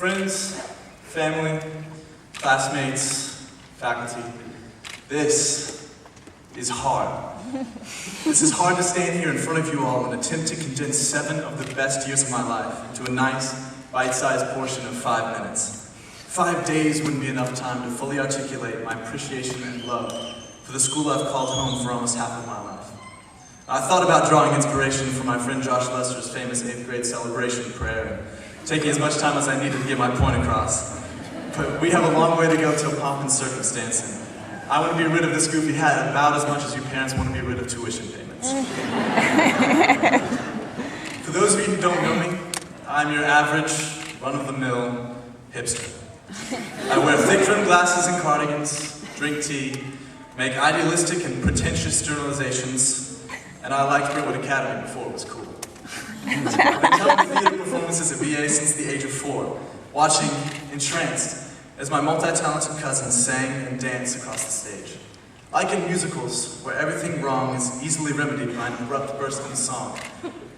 Friends, family, classmates, faculty, this is hard. This is hard to stand here in front of you all and attempt to condense 7 of the best years of my life into a nice, bite-sized portion of 5 minutes. 5 days wouldn't be enough time to fully articulate my appreciation and love for the school I've called home for almost half of my life. I thought about drawing inspiration from my friend Josh Lester's famous 8th grade celebration prayer, taking as much time as I needed to get my point across. But we have a long way to go till pomp and circumstance, and I want to be rid of this goofy hat about as much as you parents want to be rid of tuition payments. For those of you who don't know me, I'm your average, run-of-the-mill hipster. I wear thick-trimmed glasses and cardigans, drink tea, make idealistic and pretentious generalizations, and I liked Brentwood Academy before it was cool. I've been telling theater performances at BA since the age of 4, watching, entranced, as my multi-talented cousins sang and danced across the stage. Like in musicals, where everything wrong is easily remedied by an abrupt burst in song,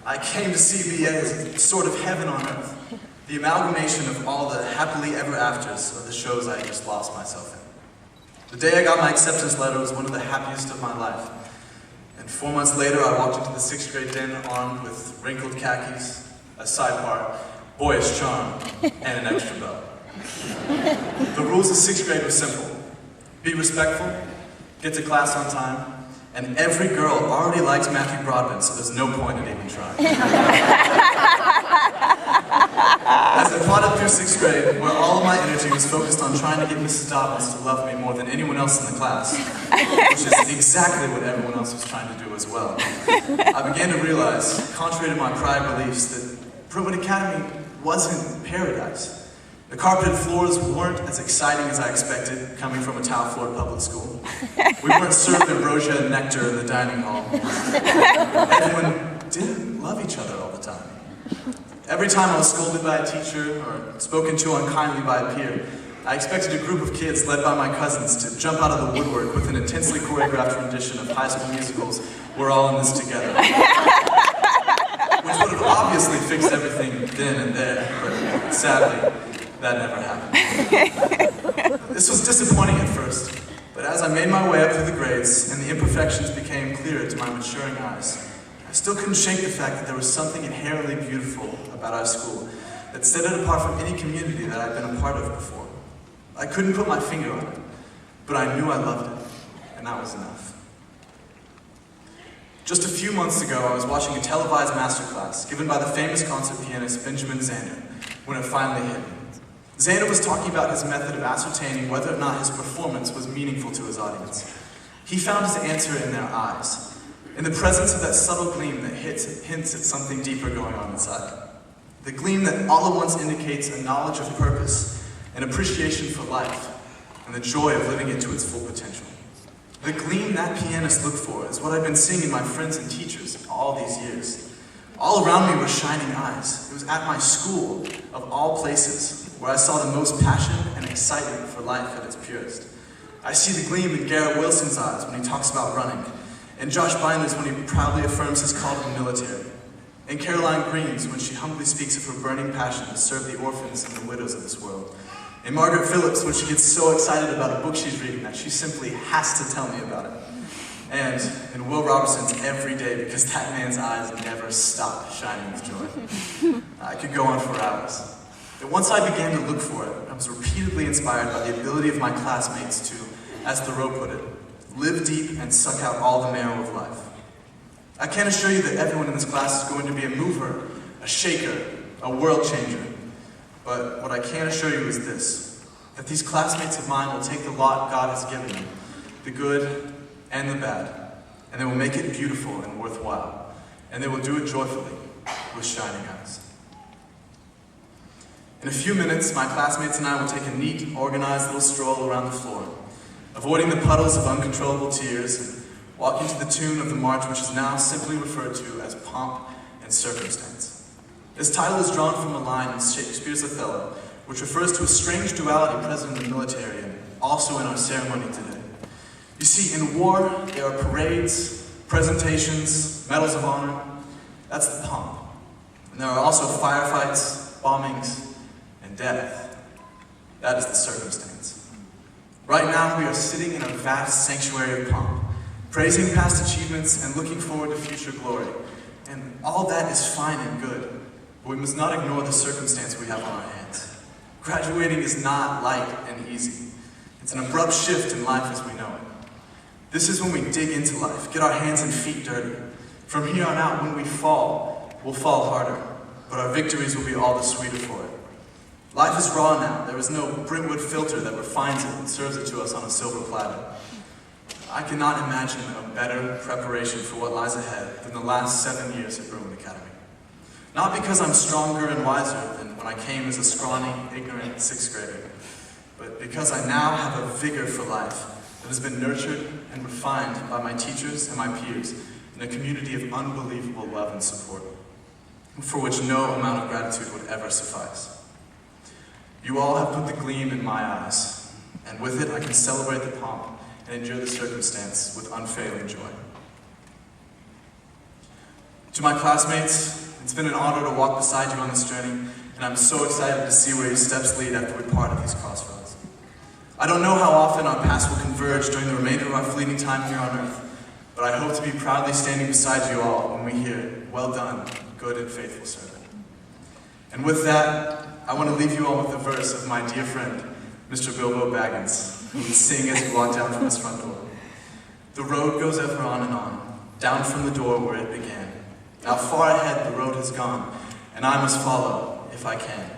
I came to see BA as a sort of heaven on earth, the amalgamation of all the happily ever afters of the shows I had just lost myself in. The day I got my acceptance letter was one of the happiest of my life. And 4 months later, I walked into the 6th grade den armed with wrinkled khakis, a side part, boyish charm, and an extra belt. The rules of 6th grade were simple. Be respectful, get to class on time, and every girl already likes Matthew Broadbent, so there's no point in even trying. As I plodded through 6th grade, where all of my energy was focused on trying to get Mrs. Dobbins to love me more than anyone else in the class, which is exactly what everyone else was trying to do as well, I began to realize, contrary to my prior beliefs, that Brentwood Academy wasn't paradise. The carpeted floors weren't as exciting as I expected, coming from a tile-floored public school. We weren't served ambrosia and nectar in the dining hall. Everyone didn't love each other all the time. Every time I was scolded by a teacher or spoken to unkindly by a peer, I expected a group of kids led by my cousins to jump out of the woodwork with an intensely choreographed rendition of High School Musical's "We're All in This Together," which would have obviously fixed everything then and there, but sadly, that never happened. This was disappointing at first, but as I made my way up through the grades and the imperfections became clearer to my maturing eyes, I still couldn't shake the fact that there was something inherently beautiful about our school that set it apart from any community that I'd been a part of before. I couldn't put my finger on it, but I knew I loved it, and that was enough. Just a few months ago, I was watching a televised masterclass given by the famous concert pianist Benjamin Zander when it finally hit me. Zander was talking about his method of ascertaining whether or not his performance was meaningful to his audience. He found his answer in their eyes, in the presence of that subtle gleam that hints at something deeper going on inside. The gleam that all at once indicates a knowledge of purpose, an appreciation for life, and the joy of living it to its full potential. The gleam that pianist looked for is what I've been seeing in my friends and teachers all these years. All around me were shining eyes. It was at my school, of all places, where I saw the most passion and excitement for life at its purest. I see the gleam in Garrett Wilson's eyes when he talks about running, and Josh Byers when he proudly affirms his call to the military, and Caroline Green's when she humbly speaks of her burning passion to serve the orphans and the widows of this world, and Margaret Phillips when she gets so excited about a book she's reading that she simply has to tell me about it, and in Will Robertson's every day because that man's eyes never stop shining with joy. I could go on for hours. But once I began to look for it, I was repeatedly inspired by the ability of my classmates to, as Thoreau put it, live deep and suck out all the marrow of life. I can't assure you that everyone in this class is going to be a mover, a shaker, a world changer. But what I can assure you is this, that these classmates of mine will take the lot God has given them, the good and the bad, and they will make it beautiful and worthwhile, and they will do it joyfully, with shining eyes. In a few minutes, my classmates and I will take a neat, organized little stroll around the floor, avoiding the puddles of uncontrollable tears, and walking to the tune of the march which is now simply referred to as Pomp and Circumstance. This title is drawn from a line in Shakespeare's Othello, which refers to a strange duality present in the military and also in our ceremony today. You see, in war, there are parades, presentations, medals of honor. That's the pomp. And there are also firefights, bombings, and and death. That is the circumstance. Right now we are sitting in a vast sanctuary of pomp, praising past achievements and looking forward to future glory. And all that is fine and good, but we must not ignore the circumstance we have on our hands. Graduating is not light and easy. It's an abrupt shift in life as we know it. This is when we dig into life, get our hands and feet dirty. From here on out, when we fall, we'll fall harder, but our victories will be all the sweeter for it. Life is raw now. There is no Brentwood filter that refines it and serves it to us on a silver platter. I cannot imagine a better preparation for what lies ahead than the last 7 years at Brentwood Academy. Not because I'm stronger and wiser than when I came as a scrawny, ignorant 6th grader, but because I now have a vigor for life that has been nurtured and refined by my teachers and my peers in a community of unbelievable love and support, for which no amount of gratitude would ever suffice. You all have put the gleam in my eyes, and with it I can celebrate the pomp and endure the circumstance with unfailing joy. To my classmates, it's been an honor to walk beside you on this journey, and I'm so excited to see where your steps lead after we part at these crossroads. I don't know how often our paths will converge during the remainder of our fleeting time here on earth, but I hope to be proudly standing beside you all when we hear, "Well done, good and faithful servant." And with that, I want to leave you all with a verse of my dear friend, Mr. Bilbo Baggins, who would sing as we walk down from his front door. "The road goes ever on and on, down from the door where it began. Now far ahead the road has gone, and I must follow, if I can,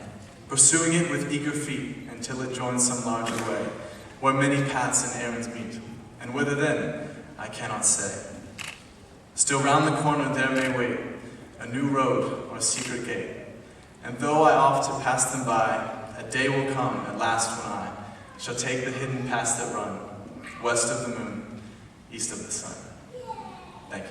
pursuing it with eager feet until it joins some larger way, where many paths and errands meet, and whither then, I cannot say. Still round the corner there may wait a new road or a secret gate, and though I oft to pass them by, a day will come at last when I shall take the hidden paths that run, west of the moon, east of the sun." Thank you.